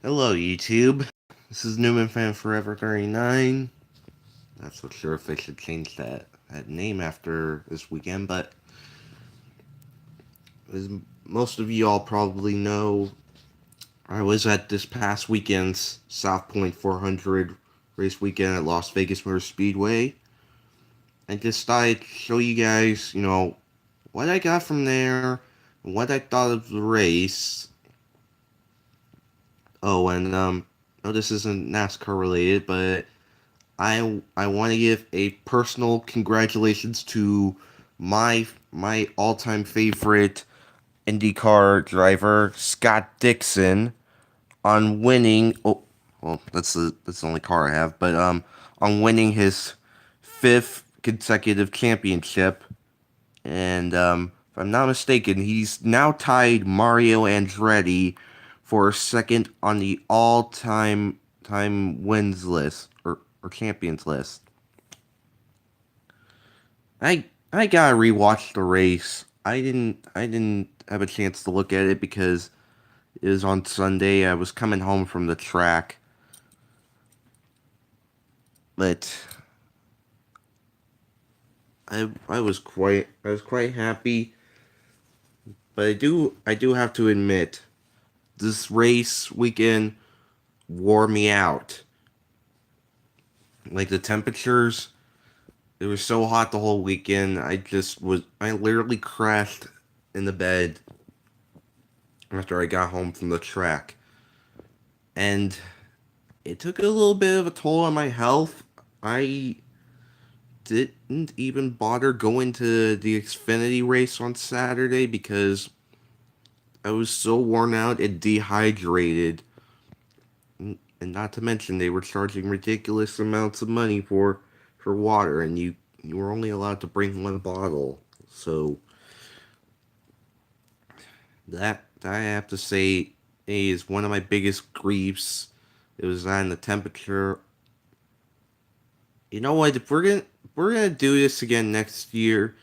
Hello, YouTube. This is Newman Fan Forever 39. Not so sure if I should change that name after this weekend, but as most of you all probably know, I was at this past weekend's South Point 400 race weekend at Las Vegas Motor Speedway. I just thought I'd show you guys, what I got from there, what I thought of the race. Oh, and no, this isn't NASCAR related, but I want to give a personal congratulations to my all-time favorite IndyCar driver, Scott Dixon, on winning. Oh, well, that's the only car I have, but on winning his fifth consecutive championship. And if I'm not mistaken, he's now tied Mario Andretti for second on the all-time wins list or champions list. I gotta rewatch the race. I didn't have a chance to look at it because it was on Sunday. I was coming home from the track, but I was quite happy. But I do have to admit, this race weekend wore me out. Like the temperatures, it was so hot the whole weekend. I literally crashed in the bed after I got home from the track. And it took a little bit of a toll on my health. I didn't even bother going to the Xfinity race on Saturday because I was so worn out and dehydrated. And not to mention they were charging ridiculous amounts of money for water, and you were only allowed to bring one bottle. So that I have to say is one of my biggest griefs. It was on the temperature. You know what? If we're gonna do this again next year,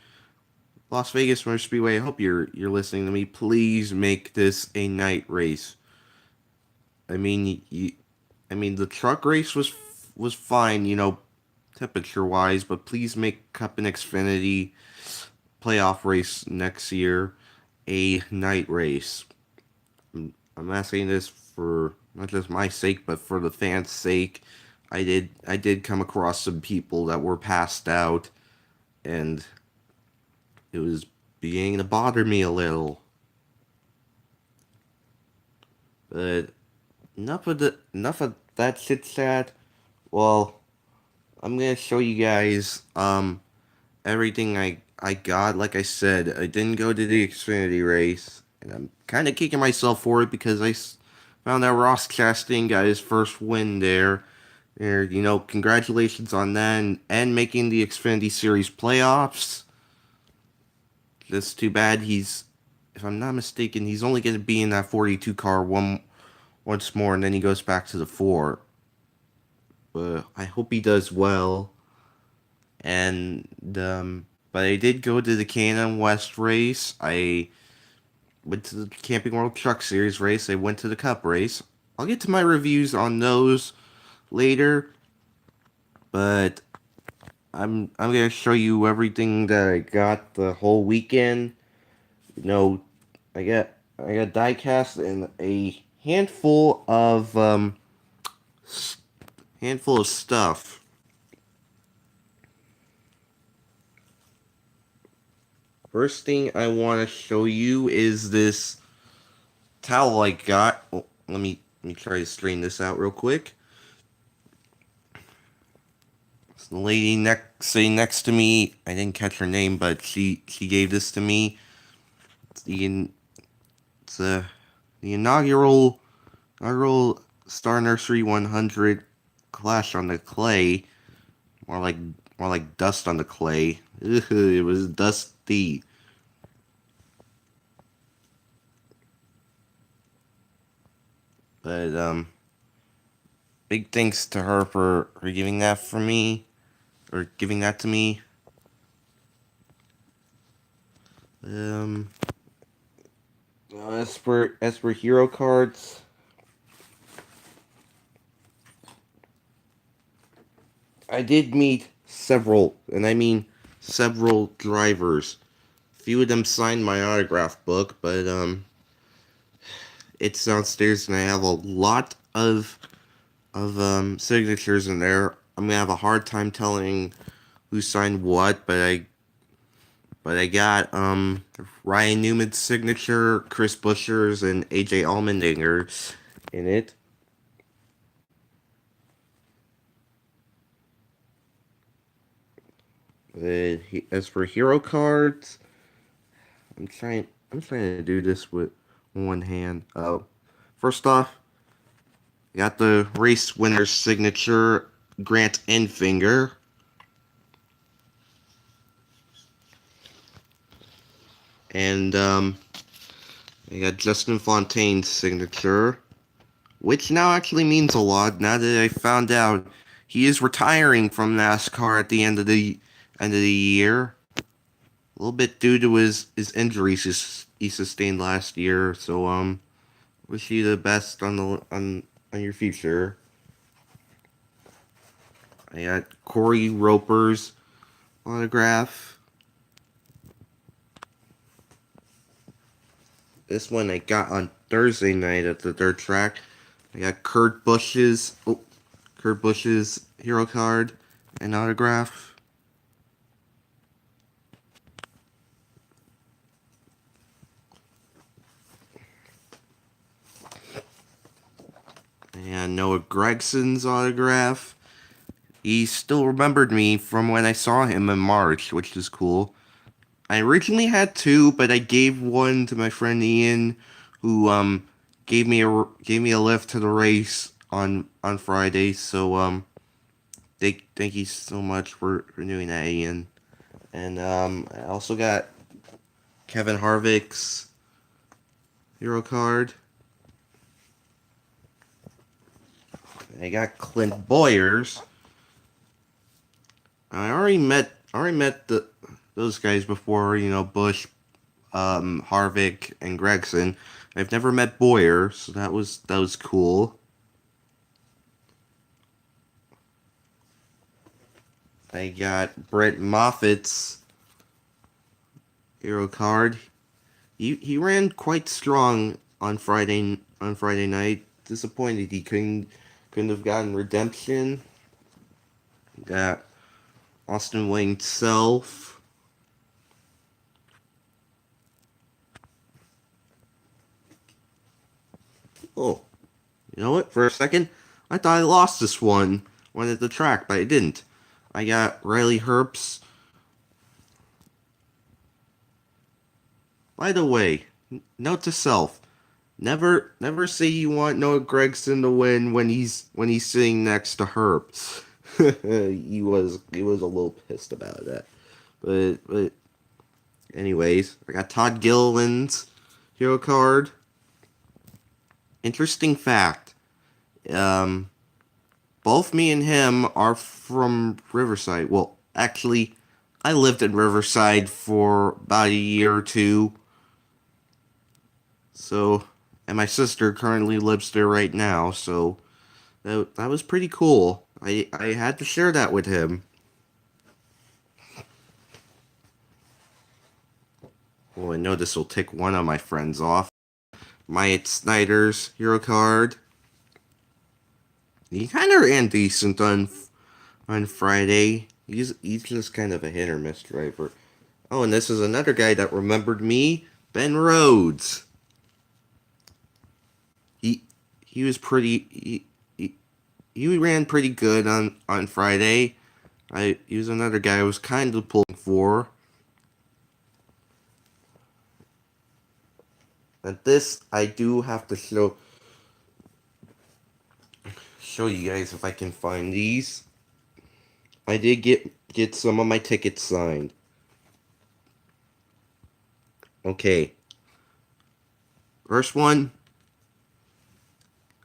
Las Vegas Motor Speedway. I hope you're listening to me. Please make this a night race. I mean, the truck race was fine, temperature wise, but please make Cup and Xfinity playoff race next year a night race. I'm not saying this for not just my sake, but for the fans' sake. I did come across some people that were passed out, and it was beginning to bother me a little. But enough of that chit chat. Well, I'm gonna show you guys everything I got. Like I said, I didn't go to the Xfinity race, and I'm kind of kicking myself for it because found that Ross Chastain got his first win there. There, congratulations on that and making the Xfinity Series playoffs. Just too bad if I'm not mistaken, he's only going to be in that 42 car once more, and then he goes back to the four. But I hope he does well. And but I did go to the Can-Am West race. I went to the Camping World Truck Series race. I went to the Cup race. I'll get to my reviews on those later, but I'm gonna show you everything that I got the whole weekend. You know, I got diecast and a handful of stuff. First thing I want to show you is this towel I got. Oh, let me try to straighten this out real quick. So the lady sitting next to me, I didn't catch her name, but she gave this to me. It's the inaugural Star Nursery 100 Clash on the Clay, more like more like dust on the clay. Ugh, it was dusty. But big thanks to her for giving that for me, or giving that to me. As for hero cards, I did meet several, and I mean several drivers. Few of them signed my autograph book, but it's downstairs, and I have a lot of signatures in there. I'm gonna have a hard time telling who signed what, but I got Ryan Newman's signature, Chris Buescher's, and AJ Allmendinger's in it. As for hero cards, I'm trying to do this with one hand. First off, I got the race winner's signature, Grant Enfinger, and I got Justin Fontaine's signature, which now actually means a lot. Now that I found out he is retiring from NASCAR at the end of the year, a little bit due to his injuries he sustained last year. So wish you the best on your future. I got Corey Roper's autograph. This one I got on Thursday night at the dirt track. I got Kurt Busch's hero card and autograph. And Noah Gregson's autograph. He still remembered me from when I saw him in March, which is cool. I originally had two, but I gave one to my friend Ian, who gave me a lift to the race on Friday. So thank you so much for doing that, Ian. And I also got Kevin Harvick's hero card. I got Clint Boyer's. I already met those guys before. Bush, Harvick, and Gregson. I've never met Boyer, so that was cool. I got Brett Moffitt's hero card. He ran quite strong on Friday night. Disappointed he couldn't have gotten redemption. Got Austin Wayne Self. Oh, you know what? For a second, I thought I lost this one at the track, but I didn't. I got Riley Herbst. By the way, note to self: never say you want Noah Gregson to win when he's sitting next to Herbst. He was a little pissed about that, but anyways, I got Todd Gilliland's hero card. Interesting fact. Um, Both me and him are from Riverside. Well, actually, I lived in Riverside for about a year or two. So, and my sister currently lives there right now. So that was pretty cool. I had to share that with him. Well, I know this will tick one of my friends off. Myatt Snyder's hero card. He kind of ran decent on Friday. He's just kind of a hit or miss driver. Oh, and this is another guy that remembered me, Ben Rhodes. He he was pretty he ran pretty good on Friday. He was another guy I was kind of pulling for. And this I do have to show you guys if I can find these. I did get some of my tickets signed. Okay, first one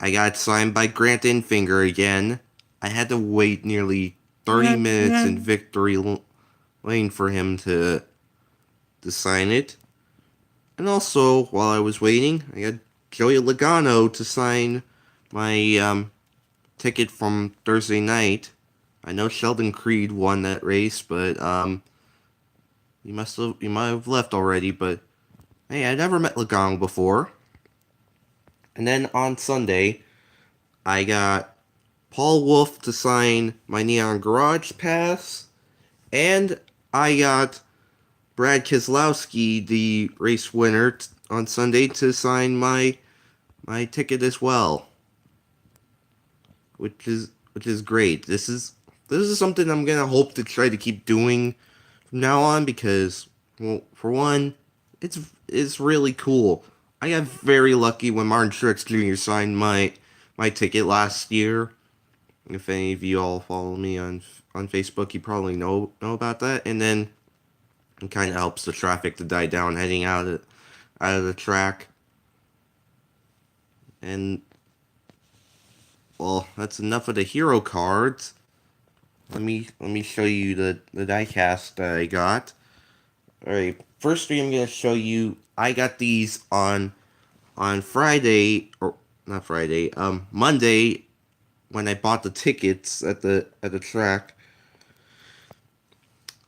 I got signed by Grant Infinger again. I had to wait nearly 30 minutes in victory lane for him to sign it. And also, while I was waiting, I got Joey Logano to sign my ticket from Thursday night. I know Sheldon Creed won that race, but you might have left already. But hey, I never met Legong before. And then on Sunday, I got Paul Wolf to sign my Neon Garage Pass, and I got Brad Keselowski, the race winner, on Sunday to sign my ticket as well, which is great. This is something I'm gonna hope to try to keep doing from now on because, well, for one, it's really cool. I got very lucky when Martin Truex Jr. signed my ticket last year. If any of you all follow me on Facebook, you probably know about that. And then it kind of helps the traffic to die down heading out of the track. And well, that's enough of the hero cards. Let me show you the diecast that I got. All right, first thing I'm gonna show you. I got these on Friday or not Friday, Monday when I bought the tickets at the track.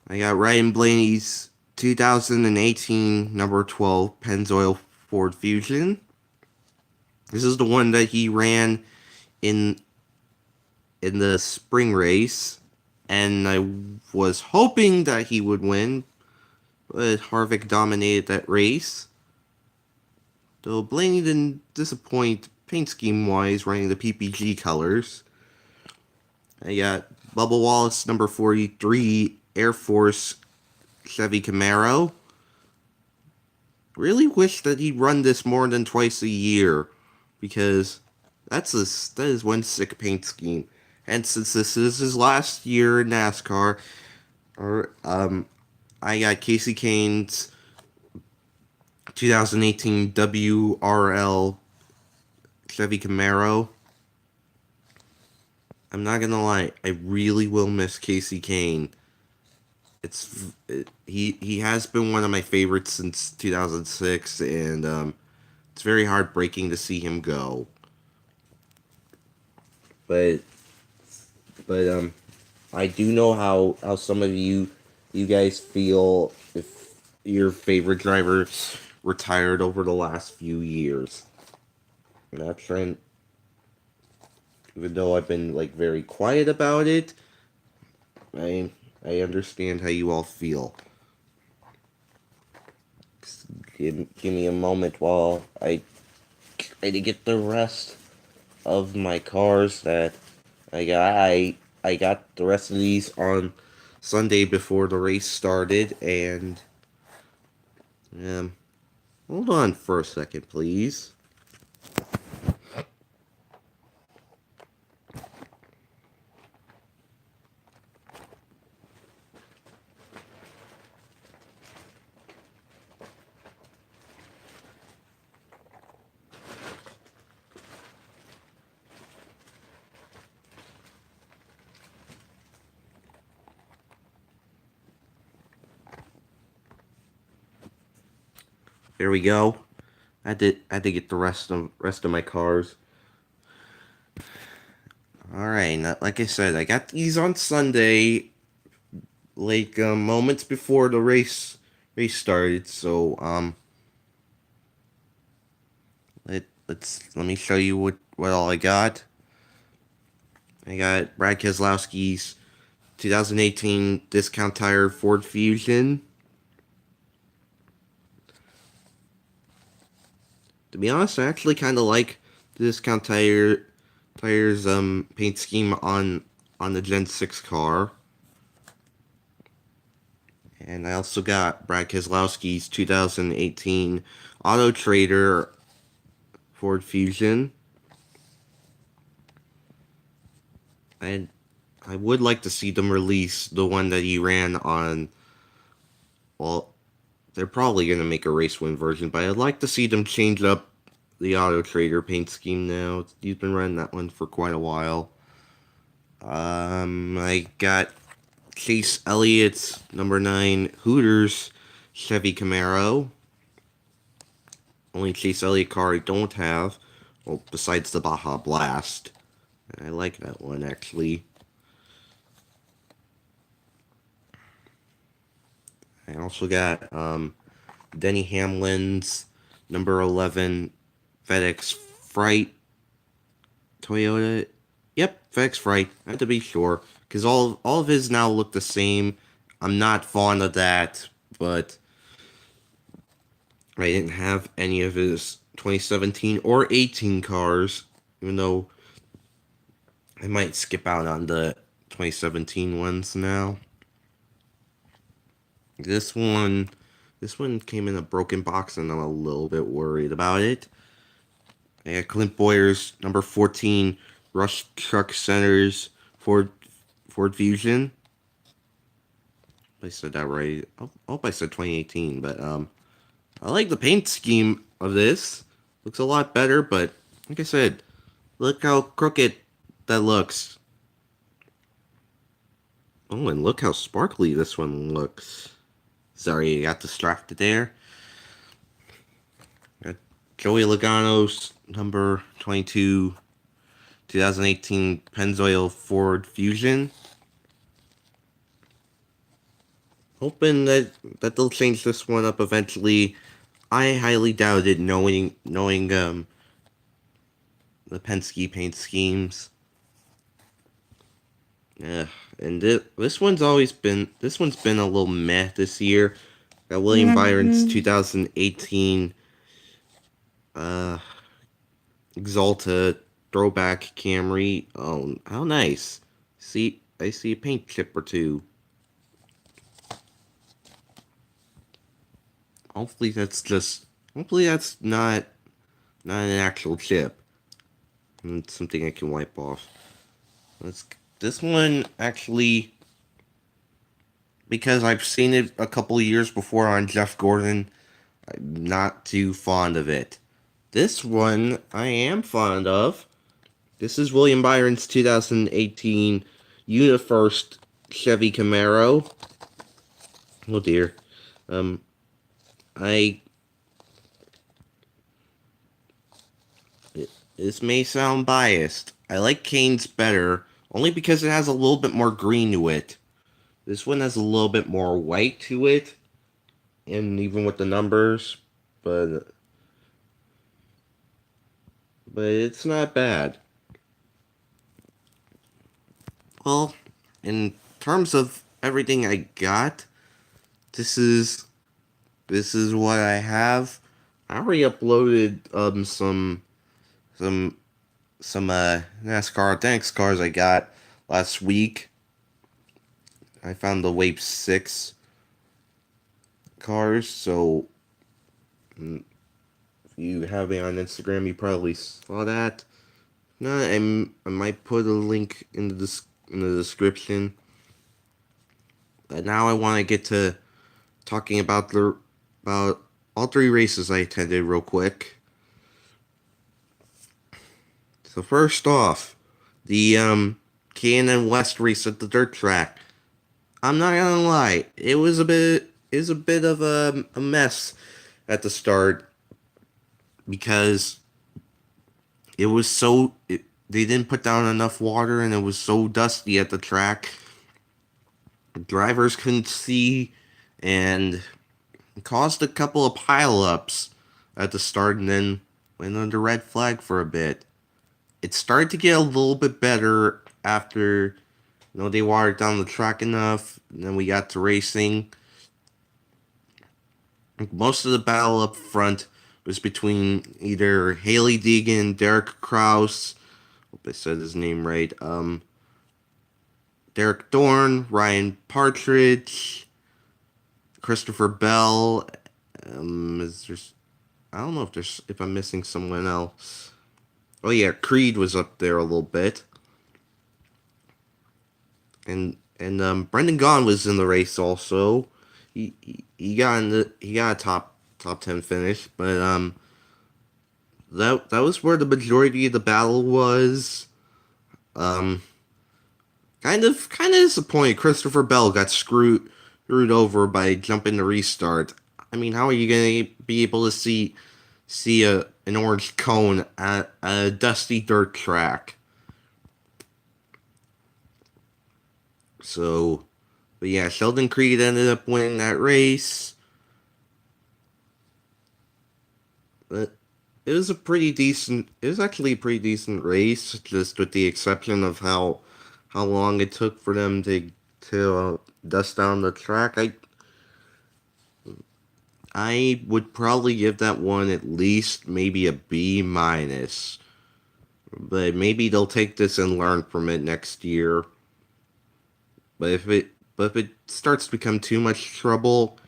I got Ryan Blaney's 2018 number 12 Pennzoil Ford Fusion. This is the one that he ran in the spring race, and I was hoping that he would win, but Harvick dominated that race. Though Blaney didn't disappoint paint scheme wise, running the PPG colors. I got Bubba Wallace number 43 Air Force Chevy Camaro. Really wish that he'd run this more than twice a year, because that is one sick paint scheme. And since this is his last year in NASCAR, or I got Casey Kane's 2018 WRL Chevy Camaro. I'm not gonna lie, I really will miss Casey Kane. He has been one of my favorites since 2006, and it's very heartbreaking to see him go. But but I do know how some of you guys feel if your favorite driver retired over the last few years. I'm not trying, even though I've been like very quiet about it. I I understand how you all feel. Give me a moment while I try to get the rest of my cars that I got. I got the rest of these on Sunday before the race started, and um, hold on for a second, please. There we go. I had to get the rest of my cars. All right, like I said, I got these on Sunday, like moments before the race started. So let me show you what all I got. I got Brad Keselowski's 2018 discount tire Ford Fusion. To be honest, I actually kind of like the discount tires paint scheme on the Gen 6 car. And I also got Brad Keselowski's 2018 Auto Trader Ford Fusion. And I would like to see them release the one that he ran on. Well, they're probably going to make a race win version, but I'd like to see them change up the Auto Trader paint scheme now. He's been running that one for quite a while. I got Chase Elliott's number 9 Hooters Chevy Camaro. Only Chase Elliott car I don't have. Well, besides the Baja Blast. I like that one, actually. I also got Denny Hamlin's number 11 FedEx Fright Toyota. Yep, FedEx Fright. I have to be sure because all of his now look the same. I'm not fond of that, but I didn't have any of his 2017 or 18 cars, even though I might skip out on the 2017 ones now. This one, this one came in a broken box, and I'm a little bit worried about it. I got Clint Boyer's number 14 Rush Truck Centers Ford Fusion. I said that right. I hope I said 2018, but I like the paint scheme of this. Looks a lot better, but like I said, look how crooked that looks. Oh, and look how sparkly this one looks. Sorry, I got distracted there. Got Joey Logano's number 22 2018 Pennzoil Ford Fusion. Hoping that they'll change this one up eventually. I highly doubt it, knowing the Penske paint schemes. Yeah, and this one's been a little meh this year. Got William Byron's 2018 uh Exalta throwback Camry. Oh, how nice! See, I see a paint chip or two. Hopefully that's just. Hopefully that's not an actual chip. And it's something I can wipe off. Let's. This one actually, because I've seen it a couple of years before on Jeff Gordon, I'm not too fond of it. This one I am fond of. This is William Byron's 2018 UniFirst Chevy Camaro. Oh dear. Um, I. This may sound biased. I like Kane's better, only because it has a little bit more green to it. This one has a little bit more white to it, and even with the numbers, but it's not bad. Well, in terms of everything I got, this is what I have. I already uploaded some NASCAR thanks cars I got last week. I found the Wave 6 cars, so if you have me on Instagram, you probably saw that. No, I might put a link in the description. But now I want to get to talking about about all three races I attended real quick. So first off, the K&N West race at the dirt track. I'm not gonna lie, it was a bit of a mess at the start because they didn't put down enough water and it was so dusty at the track. Drivers couldn't see and it caused a couple of pileups at the start and then went under red flag for a bit. It started to get a little bit better after they watered down the track enough, and then we got to racing. Most of the battle up front was between either Haley Deegan, Derek Kraus, hope I said his name right, Derek Dorn, Ryan Partridge, Christopher Bell. I don't know if I'm missing someone else. Oh yeah, Creed was up there a little bit. And Brendan Gaughan was in the race also. He got a top 10 finish, but that was where the majority of the battle was. Um, kind of disappointed. Christopher Bell got screwed over by jumping the restart. I mean, how are you gonna be able to see an orange cone at a dusty dirt track? So But yeah, Sheldon Creed ended up winning that race. But it was a pretty decent. It was actually a pretty decent race, just with the exception of how long it took for them to dust down the track. I would probably give that one at least maybe a B minus. But maybe they'll take this and learn from it next year. But if it starts to become too much trouble,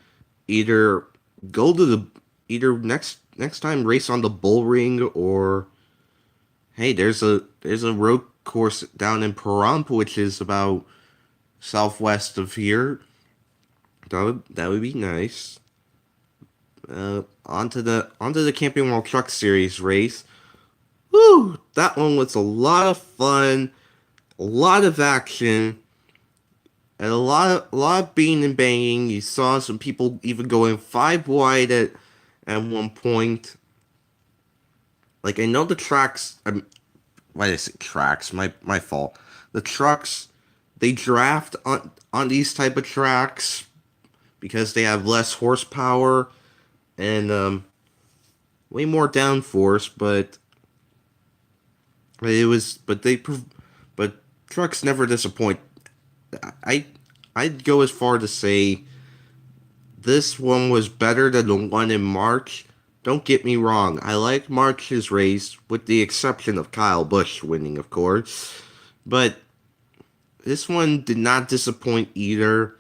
either go to the either next time race on the bull ring, or hey, there's a road course down in Pahrump, which is about southwest of here. That would be nice. Onto the Camping World Truck Series race. Woo! That one was a lot of fun, a lot of action, and a lot of beating and banging. You saw some people even going five wide at one point. Like I know the tracks. Why did I say tracks? My fault. The trucks they draft on these type of tracks because they have less horsepower and way more downforce, but it was but trucks never disappoint. I I'd go as far to say this one was better than the one in March. Don't get me wrong, I like March's race, with the exception of Kyle Busch winning, of course. But this one did not disappoint either.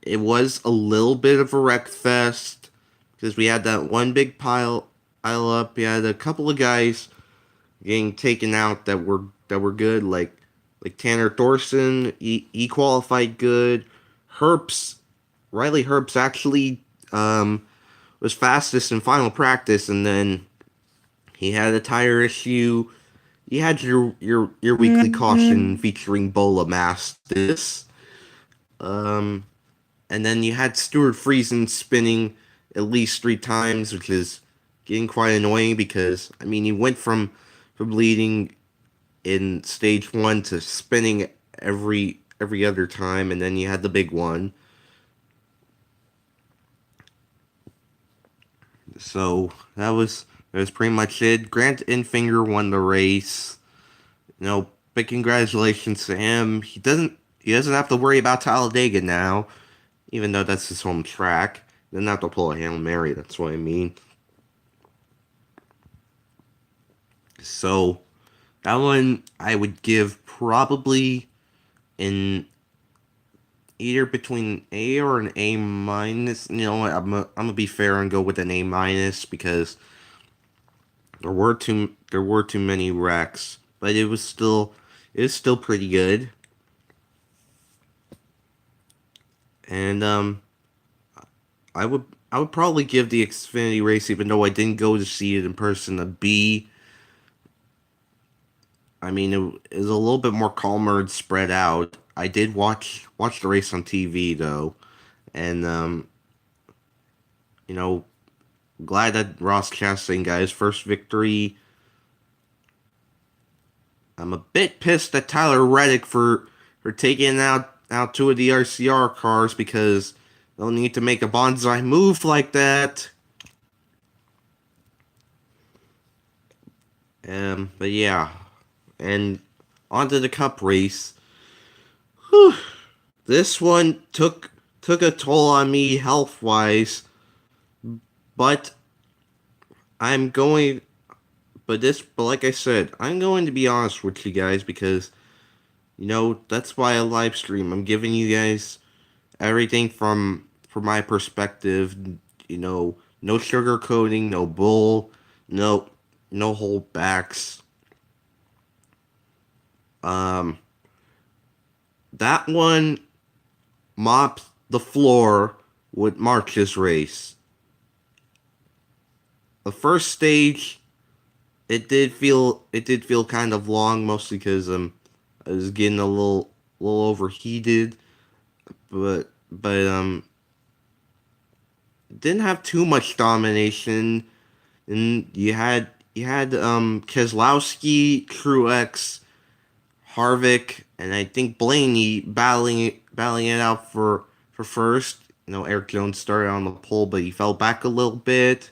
It was a little bit of a wreck fest because we had that one big pile up. We had a couple of guys getting taken out that were good, like Tanner Thorson. He qualified good. Herps Riley Herbst actually was fastest in final practice, and then he had a tire issue. You had your weekly caution featuring Bola Mastis, um, and then you had Stuart Friesen spinning at least three times, which is getting quite annoying because I mean you went from leading in stage one to spinning every other time, and then you had the big one. So that was pretty much it. Grant Enfinger won the race. You know, big congratulations to him. He doesn't have to worry about Talladega now, even though that's his home track. He doesn't have to pull a Hail Mary, that's what I mean. So that one I would give probably in either between A or an A minus. You know what? I'm gonna be fair and go with an A minus because there were too many wrecks, but it was still pretty good. And I would probably give the Xfinity race, even though I didn't go to see it in person, a B. I mean, it was a little bit more calmer and spread out. I did watch the race on TV though, and you know, glad that Ross Chastain got his first victory. I'm a bit pissed at Tyler Reddick for taking out two of the RCR cars because they'll need to make a bonsai move like that. But yeah, and onto the Cup race. Whew, this one took a toll on me health wise, but I'm going. But like I said, I'm going to be honest with you guys because you know that's why I live stream. I'm giving you guys everything from my perspective. You know, no sugarcoating, no bull, no no holdbacks. Um, that one mopped the floor with March's race. The first stage, it did feel kind of long, mostly because I was getting a little overheated, but didn't have too much domination. And you had Keselowski, Truex, Harvick, and I think Blaney battling it out for first. Eric Jones started on the pole, but he fell back a little bit.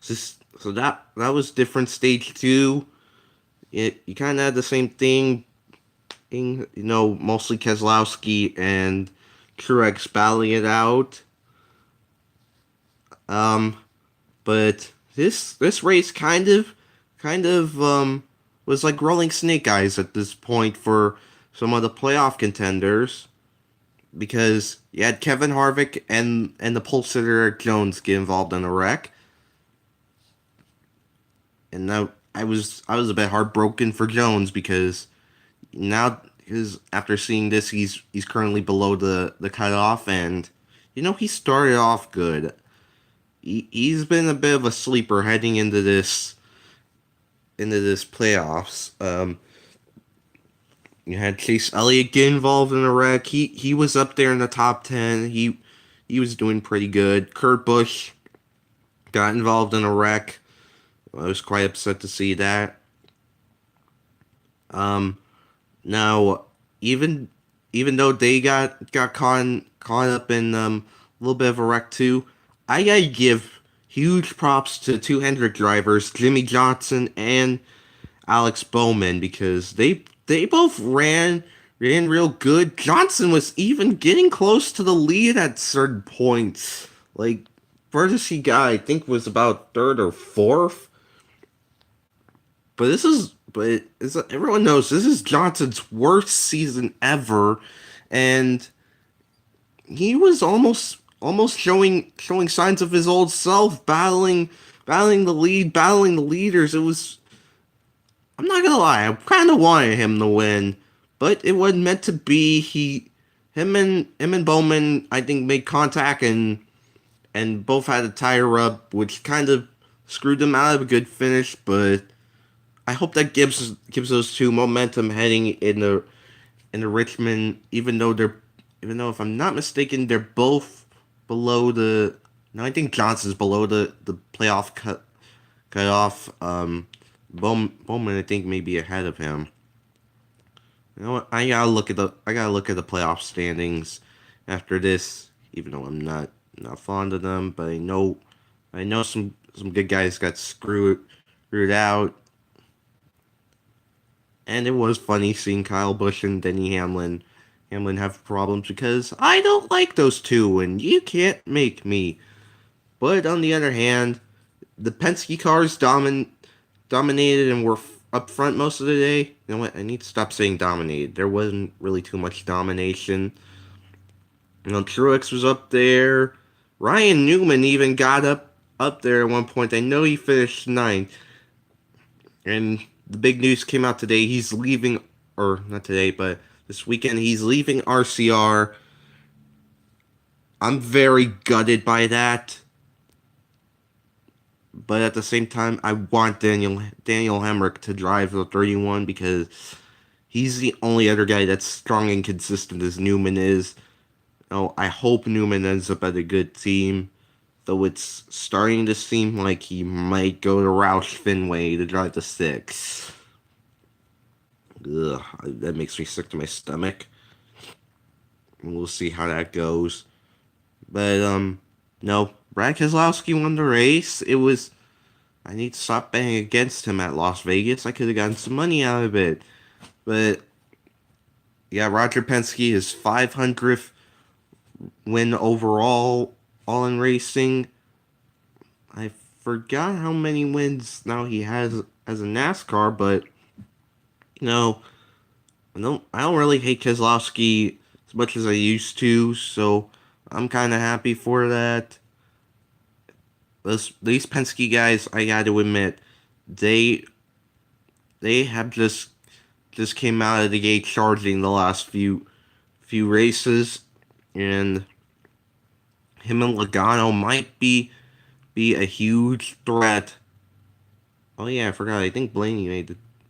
So that was different. Stage two, you kind of had the same thing. Mostly Keselowski and Truex battling it out. Um, but this race kind of was like rolling snake eyes at this point for some of the playoff contenders because you had Kevin Harvick and the pole sitter Eric Jones get involved in a wreck, and now I was a bit heartbroken for Jones because now his after seeing this he's currently below the cutoff, and he started off good. He's been a bit of a sleeper heading into this playoffs. You had Chase Elliott get involved in a wreck. He was up there in the top 10. He was doing pretty good. Kurt Busch got involved in a wreck. I was quite upset to see that. Um, Now, even even though they got caught up in a little bit of a wreck too, I gotta give huge props to two Hendrick drivers, Jimmy Johnson and Alex Bowman, because they both ran real good. Johnson was even getting close to the lead at certain points. Like furthest he got, I think, was about third or fourth. But everyone knows this is Johnson's worst season ever, and he was almost showing signs of his old self, battling the lead, battling the leaders. It was I'm not gonna lie, I kind of wanted him to win, but it wasn't meant to be. Him and Bowman, I think, made contact and both had a tire rub, which kind of screwed them out of a good finish. But I hope that gives those two momentum heading into Richmond. Even though if I'm not mistaken, they're both below the. No, I think Johnson's below the playoff cutoff. Bowman, I think, may be ahead of him. You know what? I gotta look at the playoff standings after this. Even though I'm not fond of them, but I know some good guys got screwed out, and it was funny seeing Kyle Busch and Denny Hamlin have problems because I don't like those two, and you can't make me. But on the other hand, the Penske cars dominated and were up front most of the day. You know what? I need to stop saying dominated. There wasn't really too much domination. Truex was up there. Ryan Newman even got up there at one point. I know he finished ninth. And the big news came out today. He's leaving, or not today, but this weekend. He's leaving RCR. I'm very gutted by that. But at the same time, I want Daniel Hemrick to drive the 31 because he's the only other guy that's strong and consistent as Newman is. I hope Newman ends up at a good team, though it's starting to seem like he might go to Roush Fenway to drive the six. Ugh, that makes me sick to my stomach. We'll see how that goes. But no, Brad Keselowski won the race. I need to stop betting against him at Las Vegas. I could have gotten some money out of it. But yeah, Roger Penske, his 500th win overall, all in racing. I forgot how many wins now he has as a NASCAR, but I don't really hate Keselowski as much as I used to, so I'm kind of happy for that. These Penske guys, I got to admit, they they have just came out of the gate charging the last few races, and him and Logano might be a huge threat. Oh yeah, I forgot. I think Blaney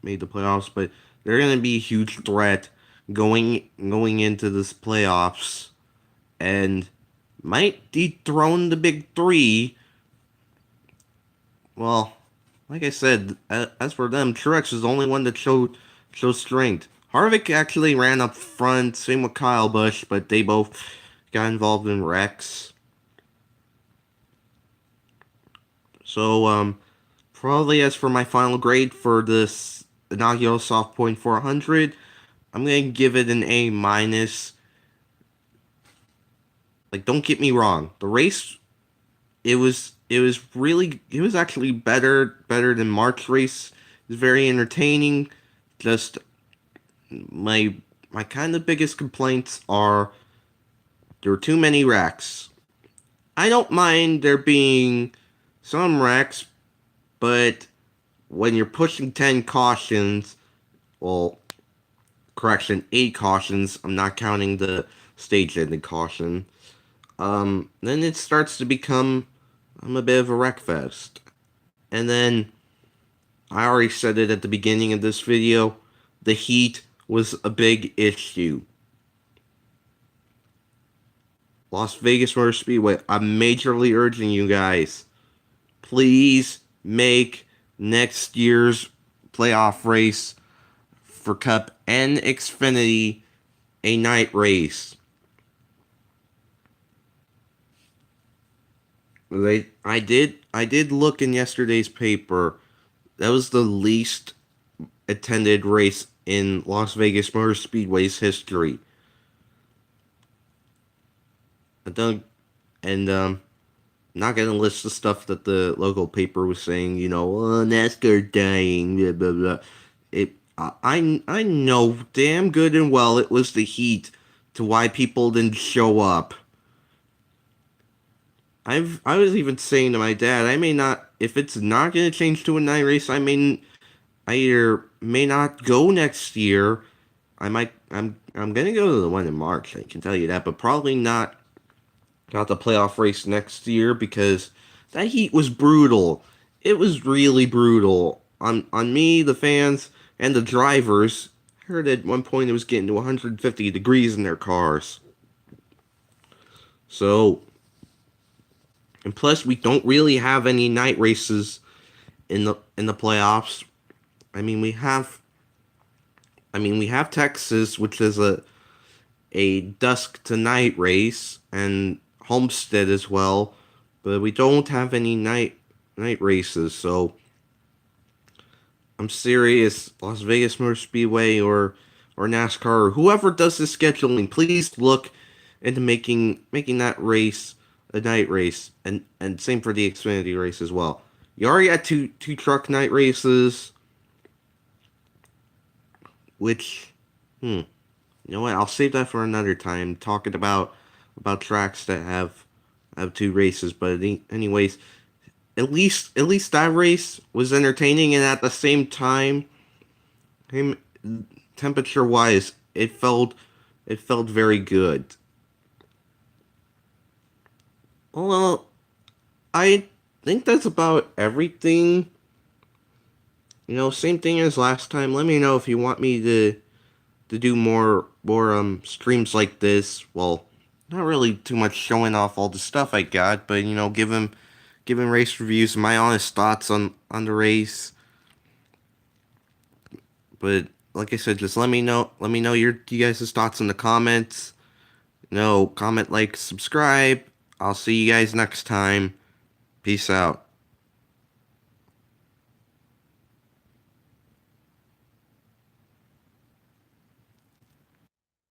made the playoffs, but they're gonna be a huge threat going into this playoffs, and might dethrone the big three. Well, like I said, as for them, Truex is the only one that showed strength. Harvick actually ran up front, same with Kyle Busch, but they both got involved in wrecks. So, probably as for my final grade for this inaugural Soft Point 400, I'm gonna give it an A minus. Like, don't get me wrong, the race it was actually better than Mark's race. It was very entertaining. Just my my kind of biggest complaints are there were too many wrecks. I don't mind there being some wrecks, but when you're pushing 10 cautions, well, correction, 8 cautions, I'm not counting the stage ending caution. Then it starts to become a bit of a wreck fest. And then I already said it at the beginning of this video, the heat was a big issue. Las Vegas Motor Speedway, I'm majorly urging you guys, please make next year's playoff race for Cup and Xfinity a night race. I did look in yesterday's paper. That was the least attended race in Las Vegas Motor Speedway's history. And not gonna list the stuff that the local paper was saying. You know, oh, NASCAR dying, blah blah blah. I know damn good and well it was the heat to why people didn't show up. I was even saying to my dad, I may not, if it's not gonna change to a night race, I either may not go next year. I'm gonna go to the one in March, I can tell you that, but probably not the playoff race next year because that heat was brutal. It was really brutal on me, the fans, and the drivers. I heard at one point it was getting to 150 degrees in their cars. So, and plus we don't really have any night races in the playoffs. I mean, we have Texas, which is a dusk to night race, and Homestead as well, but we don't have any night races. So I'm serious, Las Vegas Motor Speedway or NASCAR or whoever does the scheduling, please look into making that race a night race, and same for the Xfinity race as well. You already had two truck night races, which you know what? I'll save that for another time. Talking about tracks that have 2 races, but anyways, at least that race was entertaining, and at the same time, him temperature wise, it felt very good. Well, I think that's about everything. You know, same thing as last time. Let me know if you want me to do more streams like this. Well, not really too much showing off all the stuff I got, but you know, giving race reviews, my honest thoughts on the race. But like I said, just let me know you guys' thoughts in the comments. You know, comment, like, subscribe. I'll see you guys next time. Peace out.